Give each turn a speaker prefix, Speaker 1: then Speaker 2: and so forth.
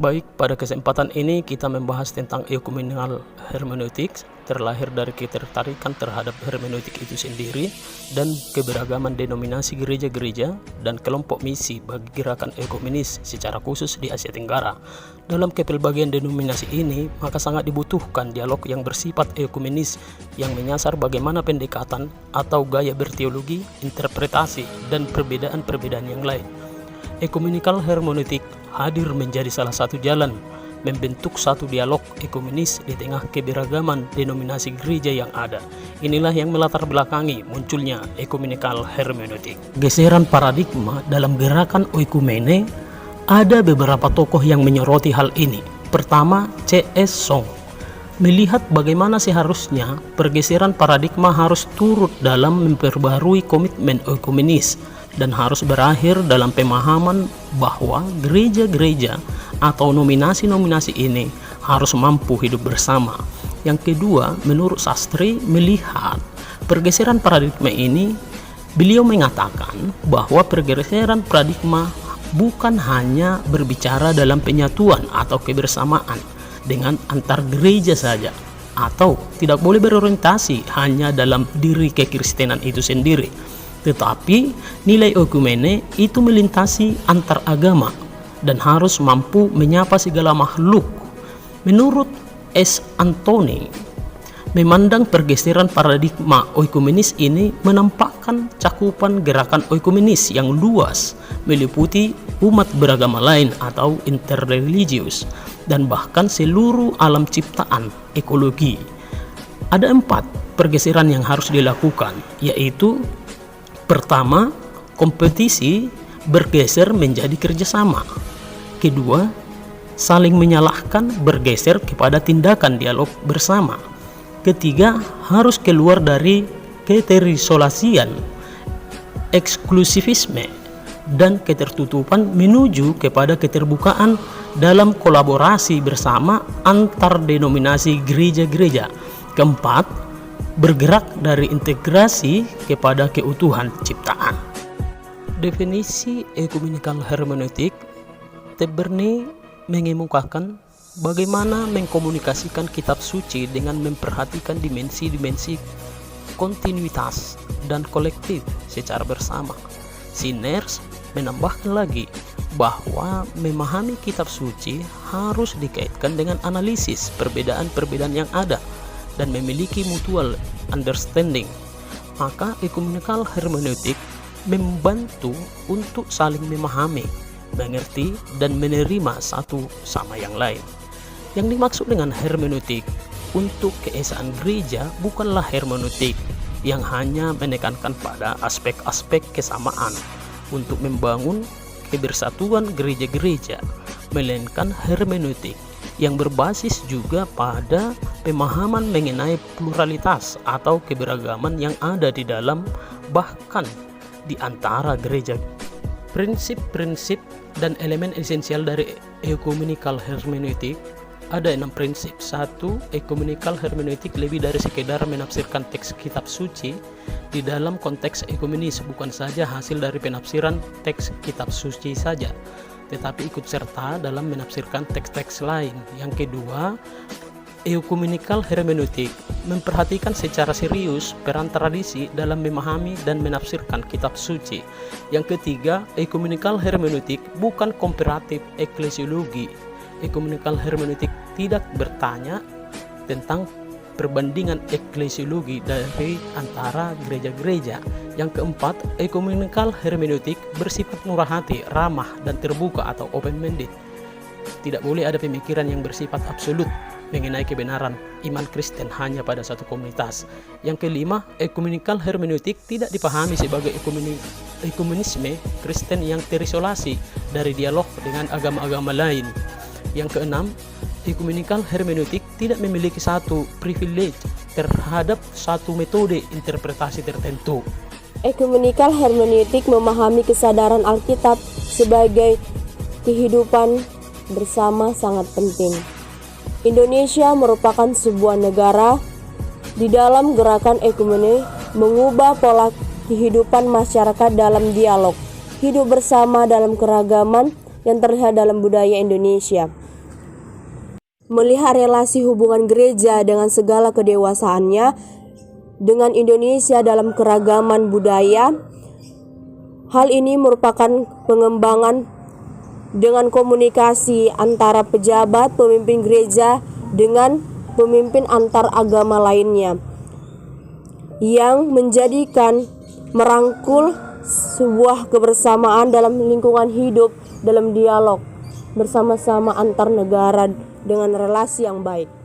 Speaker 1: Baik, pada kesempatan ini kita membahas tentang ekumenikal hermeneutik, terlahir dari ketertarikan terhadap hermeneutik itu sendiri dan keberagaman denominasi gereja-gereja dan kelompok misi bagi gerakan ekumenis secara khusus di Asia Tenggara. Dalam kepelbagian denominasi ini, maka sangat dibutuhkan dialog yang bersifat ekumenis yang menyasar bagaimana pendekatan atau gaya berteologi, interpretasi, dan perbedaan-perbedaan yang lain. Ekumenikal hermeneutik hadir menjadi salah satu jalan membentuk satu dialog ekumenis di tengah keberagaman denominasi gereja yang ada. Inilah yang melatar belakangi munculnya ekumenikal hermeneutik. Geseran paradigma dalam gerakan oikumene, ada beberapa tokoh yang menyoroti hal ini. Pertama, C.S. Song melihat bagaimana seharusnya pergeseran paradigma harus turut dalam memperbarui komitmen ekumenis dan harus berakhir dalam pemahaman bahwa gereja-gereja atau nominasi-nominasi ini harus mampu hidup bersama. Yang kedua, menurut Sastri melihat pergeseran paradigma ini, beliau mengatakan bahwa pergeseran paradigma bukan hanya berbicara dalam penyatuan atau kebersamaan dengan antar gereja saja, atau tidak boleh berorientasi hanya dalam diri kekristenan itu sendiri, tetapi nilai oikumene itu melintasi antar agama dan harus mampu menyapa segala makhluk. Menurut S. Anthony, memandang pergeseran paradigma oikumenis ini menampakkan cakupan gerakan oikumenis yang luas, meliputi umat beragama lain atau interreligius, dan bahkan seluruh alam ciptaan, ekologi. Ada 4 pergeseran yang harus dilakukan, yaitu pertama, kompetisi bergeser menjadi kerjasama. Kedua, saling menyalahkan bergeser kepada tindakan dialog bersama. Ketiga, harus keluar dari keterisolasian, eksklusivisme, dan ketertutupan menuju kepada keterbukaan dalam kolaborasi bersama antar denominasi gereja-gereja. Keempat, bergerak dari integrasi kepada keutuhan ciptaan. Definisi ekumenikal hermeneutik, Taberny mengemukakan bagaimana mengkomunikasikan kitab suci dengan memperhatikan dimensi-dimensi kontinuitas dan kolektif secara bersama. Sinners menambahkan lagi bahwa memahami kitab suci harus dikaitkan dengan analisis perbedaan-perbedaan yang ada dan memiliki mutual understanding. Maka ekumenikal hermeneutik membantu untuk saling memahami, mengerti, dan menerima satu sama yang lain. Yang dimaksud dengan hermeneutik untuk keesaan gereja bukanlah hermeneutik yang hanya menekankan pada aspek-aspek kesamaan untuk membangun kebersatuan gereja-gereja, melainkan hermeneutik yang berbasis juga pada pemahaman mengenai pluralitas atau keberagaman yang ada di dalam, bahkan di antara gereja. Prinsip-prinsip dan elemen esensial dari ekumenikal hermeneutik ada 6 prinsip. 1. Ekumenikal hermeneutik lebih dari sekedar menafsirkan teks kitab suci di dalam konteks ekumenis, bukan saja hasil dari penafsiran teks kitab suci saja, tetapi ikut serta dalam menafsirkan teks-teks lain. Yang kedua, ekumenikal hermeneutik memperhatikan secara serius peran tradisi dalam memahami dan menafsirkan kitab suci. Yang ketiga, ekumenikal hermeneutik bukan komparatif eklesiologi. Ekumenikal hermeneutik tidak bertanya tentang perbandingan eklesiologi dari antara gereja-gereja. Yang keempat, ekumenikal hermeneutik bersifat murah hati, ramah, dan terbuka atau open-minded. Tidak boleh ada pemikiran yang bersifat absolut mengenai kebenaran iman Kristen hanya pada satu komunitas. Yang kelima, ekumenikal hermeneutik tidak dipahami sebagai ekumenisme Kristen yang terisolasi dari dialog dengan agama-agama lain. Yang keenam, ekumenikal hermeneutik tidak memiliki satu privilege terhadap satu metode interpretasi tertentu.
Speaker 2: Ekumenikal hermeneutik memahami kesadaran Alkitab sebagai kehidupan bersama sangat penting. Indonesia merupakan sebuah negara di dalam gerakan ekumene mengubah pola kehidupan masyarakat dalam dialog, hidup bersama dalam keragaman yang terlihat dalam budaya Indonesia. melihat relasi hubungan gereja dengan segala kedewasaannya dengan Indonesia dalam keragaman budaya. Hal ini merupakan pengembangan dengan komunikasi antara pejabat pemimpin gereja dengan pemimpin antar agama lainnya, yang menjadikan merangkul sebuah kebersamaan dalam lingkungan hidup dalam dialog bersama-sama antar negara dengan relasi yang baik.